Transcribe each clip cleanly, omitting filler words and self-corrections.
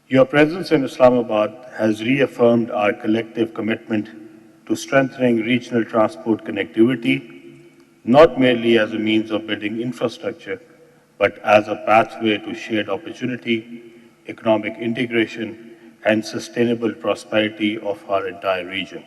Your presence in Islamabad has reaffirmed our collective commitment to strengthening regional transport connectivity, not merely as a means of building infrastructure, but as a pathway to shared opportunity, economic integration, and sustainable prosperity of our entire region.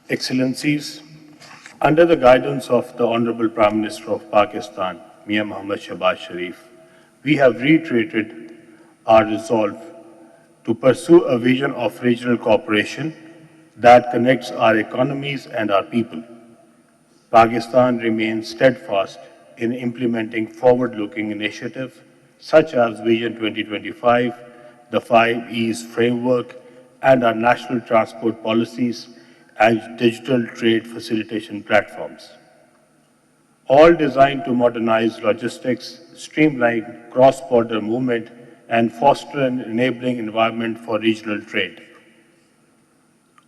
Excellencies, under the guidance of the Honorable Prime Minister of Pakistan, Mia Mohammad Shahbaz Sharif, we have reiterated our resolve to pursue a vision of regional cooperation that connects our economies and our people. Pakistan remains steadfast in implementing forward-looking initiatives such as Vision 2025, the 5 E's framework, and our national transport policies and digital trade facilitation platforms, all designed to modernize logistics, streamline cross-border movement, and foster an enabling environment for regional trade.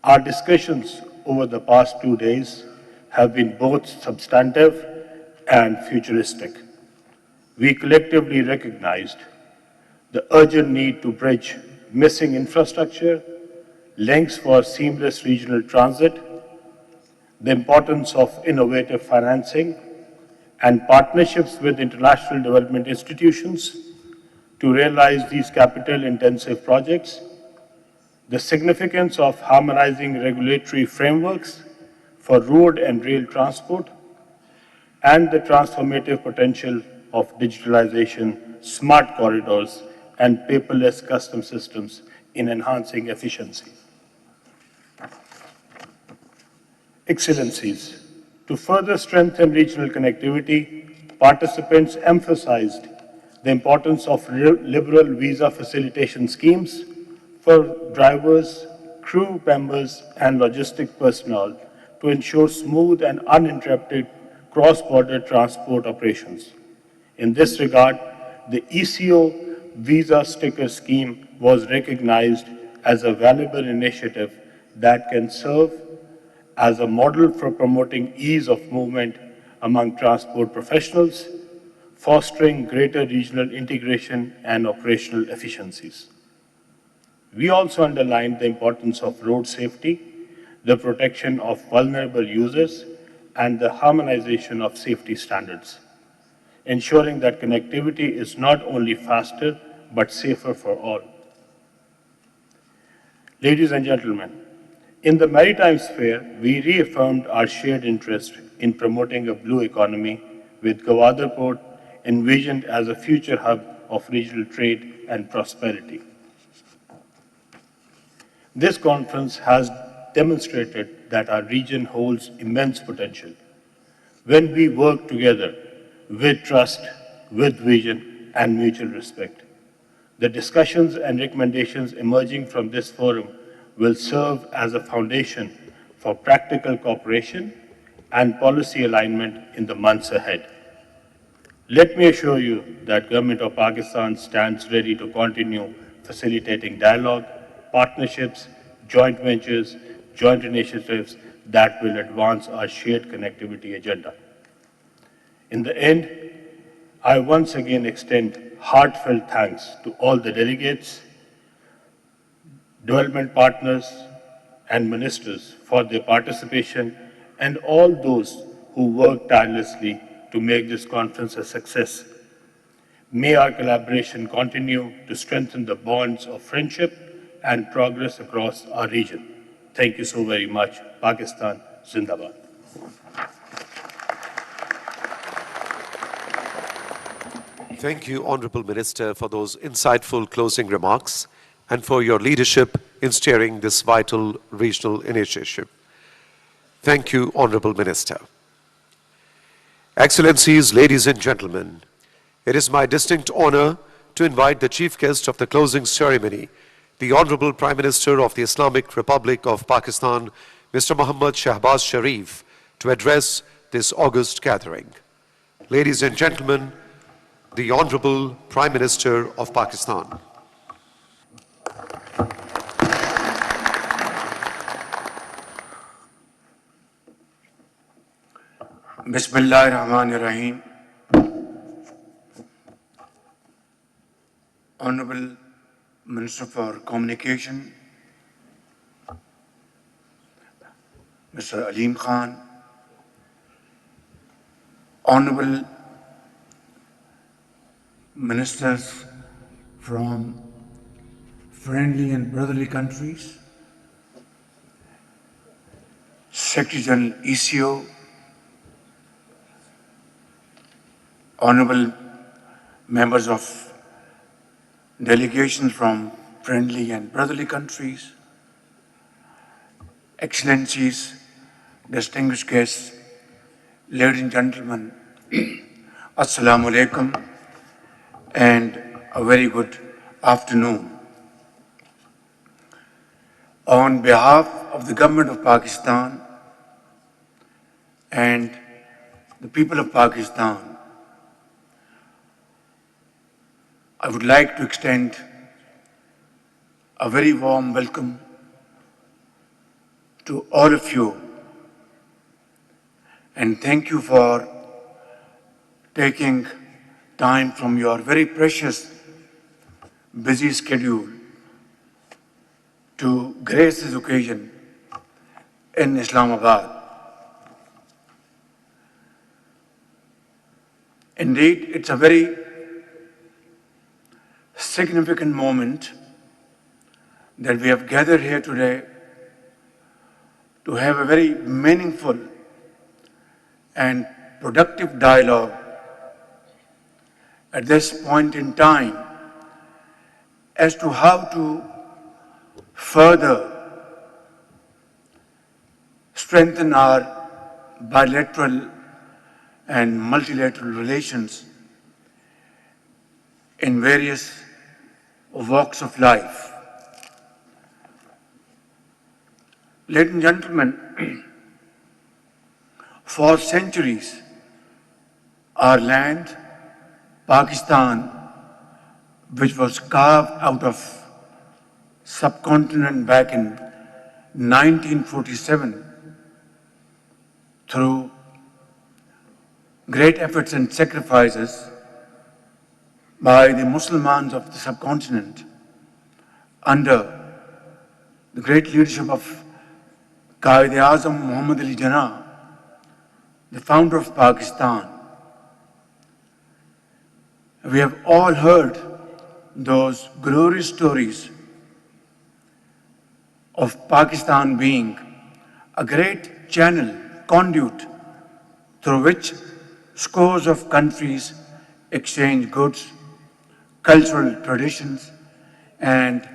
Our discussions over the past 2 days have been both substantive and futuristic. We collectively recognized the urgent need to bridge missing infrastructure, links for seamless regional transit, the importance of innovative financing, and partnerships with international development institutions to realize these capital-intensive projects, the significance of harmonizing regulatory frameworks for road and rail transport, and the transformative potential of digitalization, smart corridors, and paperless custom systems in enhancing efficiency. Excellencies, to further strengthen regional connectivity, participants emphasized the importance of liberal visa facilitation schemes for drivers, crew members, and logistic personnel to ensure smooth and uninterrupted cross-border transport operations. In this regard, the ECO visa sticker scheme was recognized as a valuable initiative that can serve as a model for promoting ease of movement among transport professionals, fostering greater regional integration and operational efficiencies. We also underlined the importance of road safety, the protection of vulnerable users, and the harmonization of safety standards, ensuring that connectivity is not only faster but safer for all. Ladies and gentlemen, in the maritime sphere, we reaffirmed our shared interest in promoting a blue economy with Gwadar Port envisioned as a future hub of regional trade and prosperity. This conference has demonstrated that our region holds immense potential. When we work together with trust, with vision, and mutual respect, the discussions and recommendations emerging from this forum will serve as a foundation for practical cooperation and policy alignment in the months ahead. Let me assure you that Government of Pakistan stands ready to continue facilitating dialogue, partnerships, joint ventures, joint initiatives that will advance our shared connectivity agenda. In the end, I once again extend heartfelt thanks to all the delegates, development partners, and ministers for their participation and all those who worked tirelessly to make this conference a success. May our collaboration continue to strengthen the bonds of friendship and progress across our region. Thank you so very much. Pakistan, Zindabad. Thank you, Honorable Minister, for those insightful closing remarks and for your leadership in steering this vital regional initiative. Thank you, Honorable Minister. Excellencies, ladies and gentlemen, it is my distinct honor to invite the chief guest of the closing ceremony, the Honorable Prime Minister of the Islamic Republic of Pakistan, Mr. Mohammad Shahbaz Sharif, to address this august gathering. Ladies and gentlemen, the Honorable Prime Minister of Pakistan. Bismillahirrahmanirrahim. Honorable Minister for Communication, Mr. Aleem Khan, Honorable Ministers from friendly and brotherly countries, Secretary General ECO, Honorable members of delegations from friendly and brotherly countries, Excellencies, distinguished guests, ladies and gentlemen, Assalamu alaikum and a very good afternoon. On behalf of the government of Pakistan and the people of Pakistan, I would like to extend a very warm welcome to all of you and thank you for taking time from your very precious, busy schedule to grace this occasion in Islamabad. Indeed, it's a very significant moment that we have gathered here today to have a very meaningful and productive dialogue at this point in time as to how to further strengthen our bilateral and multilateral relations in various walks of life. Ladies and gentlemen, for centuries, our land, Pakistan, which was carved out of subcontinent back in 1947 through great efforts and sacrifices by the Muslims of the subcontinent under the great leadership of Quaid-e-Azam Muhammad Ali Jinnah, the founder of Pakistan. We have all heard those glorious stories of Pakistan being a great channel, conduit, through which scores of countries exchange goods, cultural traditions, and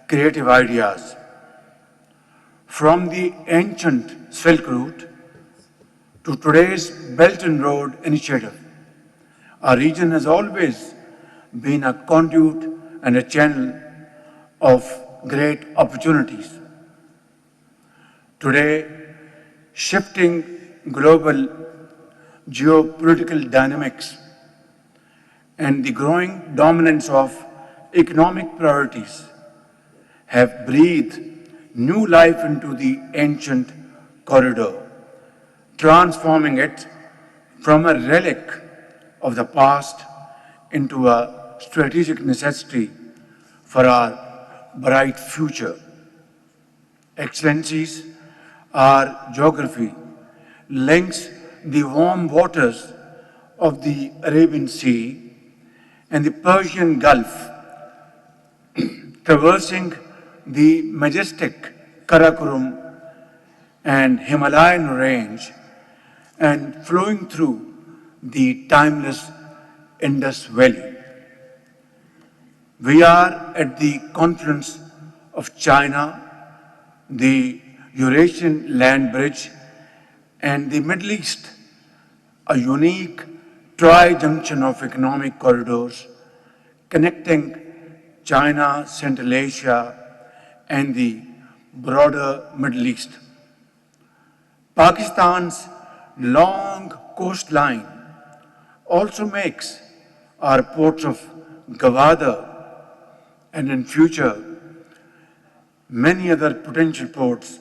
creative ideas. From the ancient Silk Route to today's Belt and Road Initiative, our region has always been a conduit and a channel of great opportunities. Today, shifting global geopolitical dynamics and the growing dominance of economic priorities have breathed new life into the ancient corridor, transforming it from a relic of the past into a strategic necessity for our bright future. Excellencies, our geography links the warm waters of the Arabian Sea and the Persian Gulf, traversing the majestic Karakoram and Himalayan range and flowing through the timeless Indus Valley. We are at the confluence of China, the Eurasian land bridge, and the Middle East, a unique tri-junction of economic corridors connecting China, Central Asia, and the broader Middle East. Pakistan's long coastline also makes our ports of Gwadar and in future many other potential ports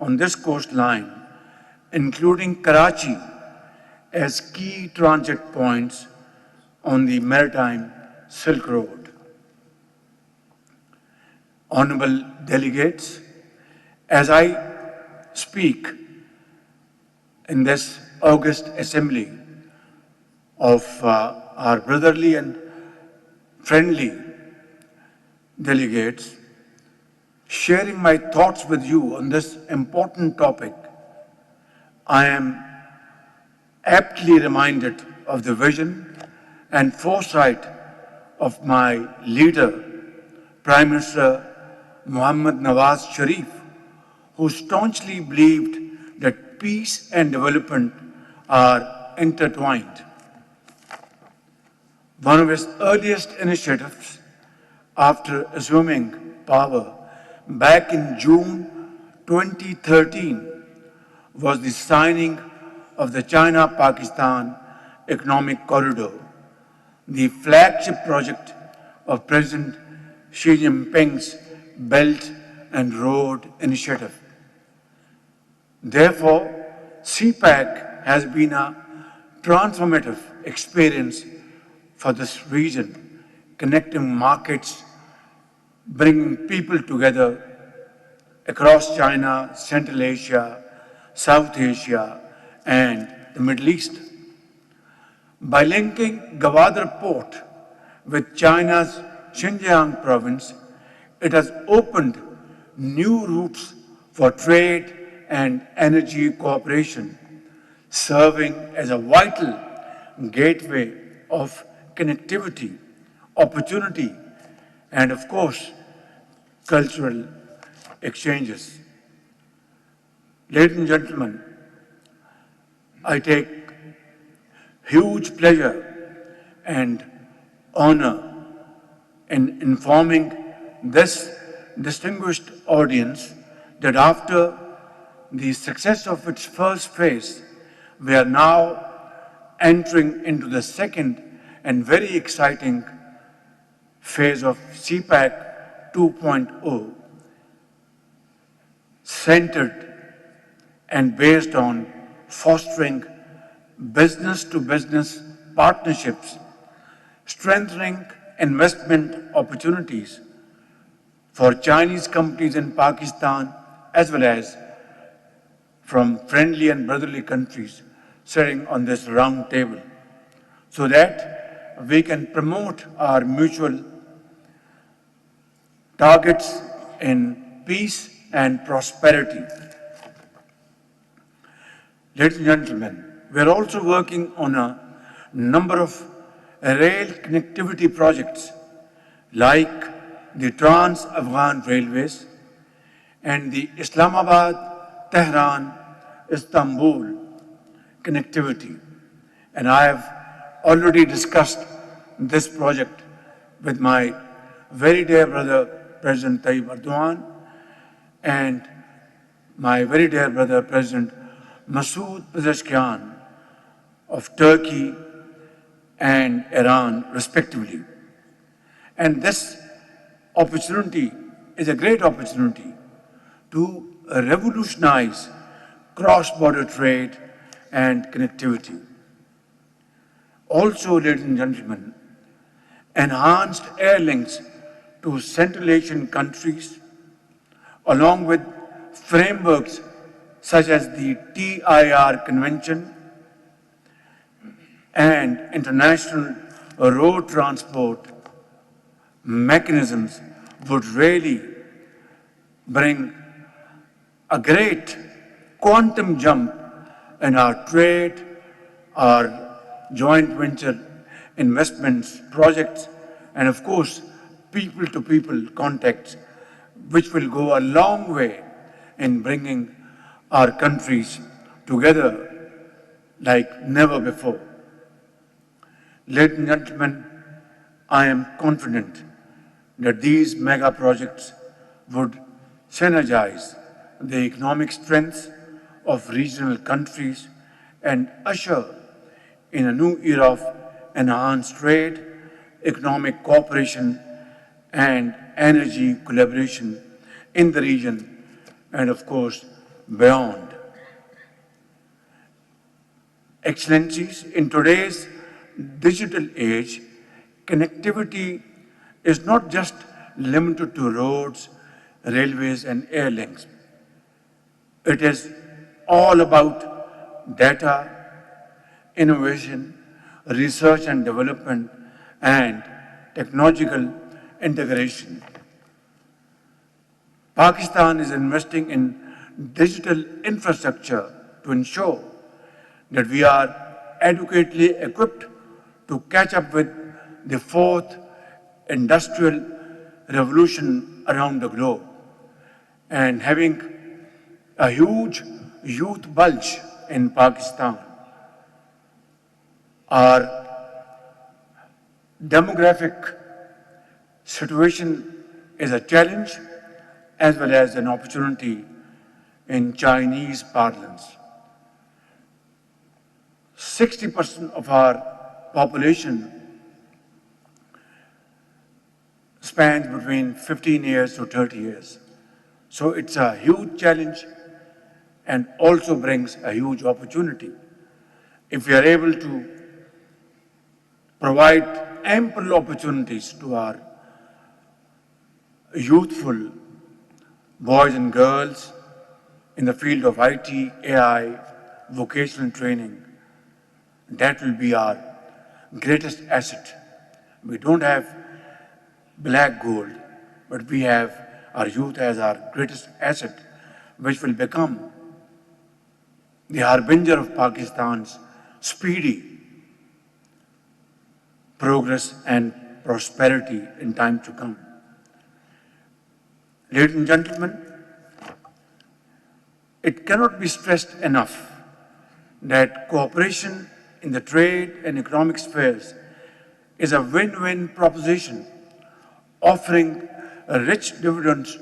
on this coastline, including Karachi, as key transit points on the maritime Silk Road. honorable delegates, as I speak in this august assembly of our brotherly and friendly delegates, sharing my thoughts with you on this important topic, I am aptly reminded of the vision and foresight of my leader, Prime Minister Mohammad Nawaz Sharif, who staunchly believed that peace and development are intertwined. One of his earliest initiatives after assuming power back in June 2013 was the signing of the China-Pakistan Economic Corridor, the flagship project of President Xi Jinping's Belt and Road Initiative. Therefore, CPEC has been a transformative experience for this region, connecting markets, bringing people together across China, Central Asia, South Asia, and the Middle East. By linking Gwadar port with China's Xinjiang province, it has opened new routes for trade and energy cooperation, serving as a vital gateway of connectivity, opportunity, and of course, cultural exchanges. Ladies and gentlemen, I take huge pleasure and honor in informing this distinguished audience that after the success of its first phase, we are now entering into the second and very exciting phase of CPEC 2.0, centered and based on fostering business-to-business partnerships, strengthening investment opportunities for Chinese companies in Pakistan as well as from friendly and brotherly countries sitting on this round table, so that we can promote our mutual targets in peace and prosperity. Ladies and gentlemen, we are also working on a number of rail connectivity projects like the Trans-Afghan Railways and the Islamabad, Tehran, Istanbul connectivity. And I have already discussed this project with my very dear brother, President Tayyip Erdogan, and my very dear brother, President Masood of Turkey and Iran, respectively. And this opportunity is a great opportunity to revolutionize cross-border trade and connectivity. Also, ladies and gentlemen, enhanced air links to Central Asian countries, along with frameworks such as the TIR Convention and international road transport mechanisms would really bring a great quantum jump in our trade, our joint venture investments, projects, and of course, people-to-people contacts, which will go a long way in bringing our countries together like never before. Ladies and gentlemen, I am confident that these mega projects would synergize the economic strengths of regional countries and usher in a new era of enhanced trade, economic cooperation, and energy collaboration in the region and, of course, beyond. Excellencies, in today's digital age, connectivity is not just limited to roads, railways and air links. It is all about data, innovation, research and development, and technological integration. Pakistan is investing in digital infrastructure to ensure that we are adequately equipped to catch up with the fourth industrial revolution around the globe. And having a huge youth bulge in Pakistan, our demographic situation is a challenge as well as an opportunity in Chinese parlance. 60% of our population spans between 15 years to 30 years. So it's a huge challenge and also brings a huge opportunity. If we are able to provide ample opportunities to our youthful boys and girls in the field of IT, AI, vocational training, that will be our greatest asset. We don't have black gold, but we have our youth as our greatest asset, which will become the harbinger of Pakistan's speedy progress and prosperity in time to come. Ladies and gentlemen, it cannot be stressed enough that cooperation in the trade and economic spheres is a win-win proposition, offering rich dividends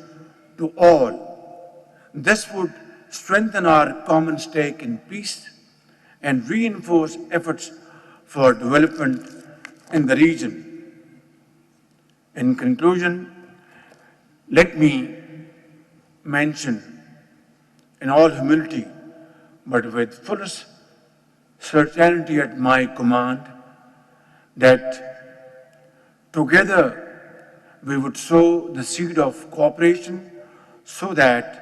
to all. This would strengthen our common stake in peace and reinforce efforts for development in the region. In conclusion, let me mention in all humility, but with fullest certainty at my command, that together we would sow the seed of cooperation so that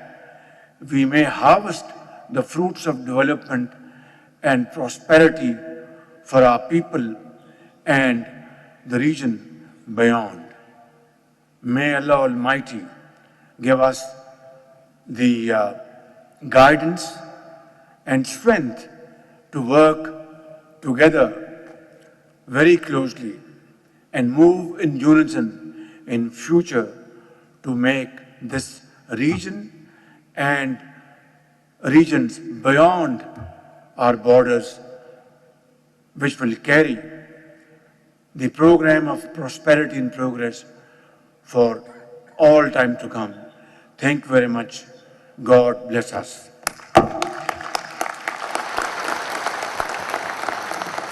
we may harvest the fruits of development and prosperity for our people and the region beyond. May Allah Almighty give us the guidance and strength to work together very closely and move in unison in future to make this region and regions beyond our borders, which will carry the program of prosperity and progress for all time to come. Thank you very much. God bless us.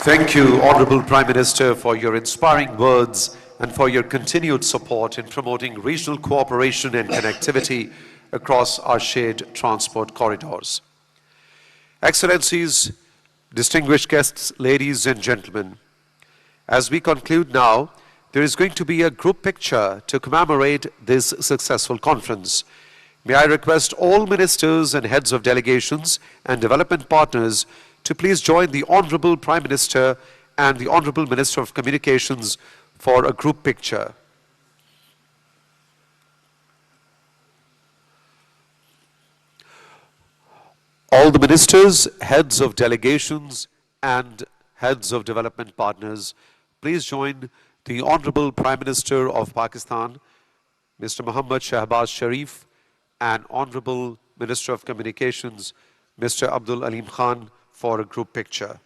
Thank you, Honorable Prime Minister, for your inspiring words and for your continued support in promoting regional cooperation and connectivity across our shared transport corridors. Excellencies, distinguished guests, ladies and gentlemen, as we conclude now, there is going to be a group picture to commemorate this successful conference. May I request all ministers and heads of delegations and development partners to please join the Honorable Prime Minister and the Honorable Minister of Communications for a group picture. All the ministers, heads of delegations and heads of development partners, please join the Honorable Prime Minister of Pakistan, Mr. Shahbaz Sharif, and Honorable Minister of Communications, Mr. Abdul Alim Khan, for a group picture.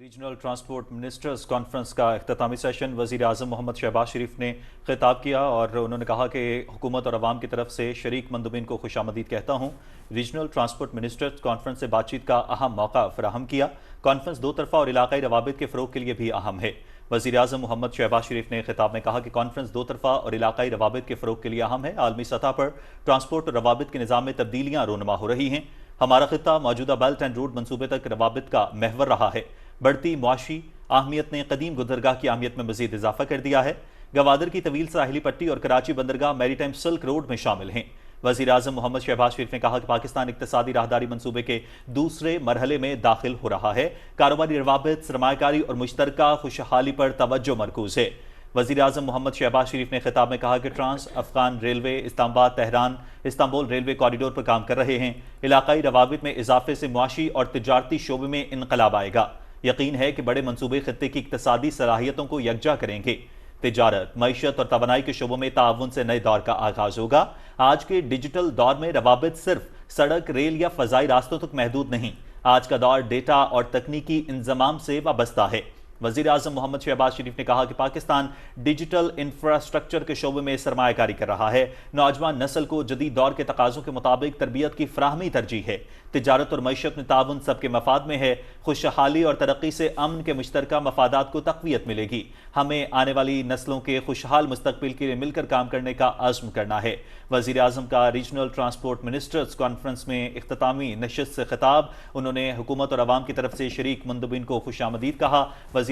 Regional transport ministers conference का इख्तितामी session वज़ीर आज़म मोहम्मद शहबाज शरीफ ने खिताब किया और उन्होंने कहा कि हुकूमत और अवाम की तरफ से शरीक मंदुबिन को खुशामदीद कहता हूँ। रीजनल ट्रांसपोर्ट मिनिस्टर्स कॉन्फ्रेंस से बातचीत का अहम मौका फराहम किया। कॉन्फ्रेंस दो तरफा और इलाकाई रवाबित के फ़रोग़ के लिए भी अहम है। وزیر اعظم محمد شہباز شریف نے خطاب میں کہا کہ کانفرنس دو طرفہ اور علاقائی روابط کے فروغ کے لیے اہم ہے۔ عالمی سطح پر ٹرانسپورٹ اور روابط کے نظام میں تبدیلیاں رونما ہو رہی ہیں۔ ہمارا خطہ موجودہ بیلٹ اینڈ روڈ منصوبے تک روابط کا محور رہا ہے۔ بڑھتی معاشی اہمیت نے قدیم گزرگاہ کی اہمیت میں مزید اضافہ کر دیا ہے۔ گوادر کی طویل ساحلی پٹی اور کراچی بندرگاہ میری ٹائم سلک روڈ میں شامل ہیں۔ وزیر اعظم محمد شہباز شریف نے کہا کہ پاکستان اقتصادی راہداری منصوبے کے دوسرے مرحلے میں داخل ہو رہا ہے۔ کاروباری روابط، سرمایہ کاری اور مشترکہ خوشحالی پر توجہ مرکوز ہے۔ وزیر اعظم محمد شہباز شریف نے خطاب میں کہا کہ ٹرانس افغان ریلوے اسلام آباد تہران استنبول ریلوے کوریڈور پر کام کر رہے ہیں۔ علاقائی روابط میں اضافے سے معاشی اور تجارتی شعبے میں انقلاب آئے گا۔ یقین ہے کہ بڑے منصوبے خطے کی اقتصادی صلاحیتوں کو یکجا کریں گے۔ تجارت، معیشت اور توانائی کے شعبوں میں تعاون سے نئے دور کا آغاز ہوگا۔ آج کے ڈیجیٹل دور میں روابط صرف سڑک، ریل یا فضائی راستوں تک محدود نہیں۔ آج کا دور ڈیٹا اور تکنیکی انضمام سے وابستہ ہے۔ وزیر اعظم محمد شہباز شریف نے کہا کہ پاکستان ڈیجیٹل انفراسٹرکچر کے شعبے میں سرمایہ کاری کر رہا ہے۔ نوجوان نسل کو جدید دور کے تقاضوں کے مطابق تربیت کی فراہمی ترجیح ہے۔ تجارت اور معیشت میں تعاون سب کے مفاد میں ہے۔ خوشحالی اور ترقی سے امن کے مشترکہ مفادات کو تقویت ملے گی۔ ہمیں آنے والی نسلوں کے خوشحال مستقبل کے لیے مل کر کام کرنے کا عزم کرنا ہے۔ وزیر اعظم کا ریجنل ٹرانسپورٹ منسٹرز کانفرنس میں اختتامی نشست سے خطاب۔ انہوں نے حکومت اور عوام کی طرف سے شریک مندوبین کو خوش آمدید کہا۔ وزیر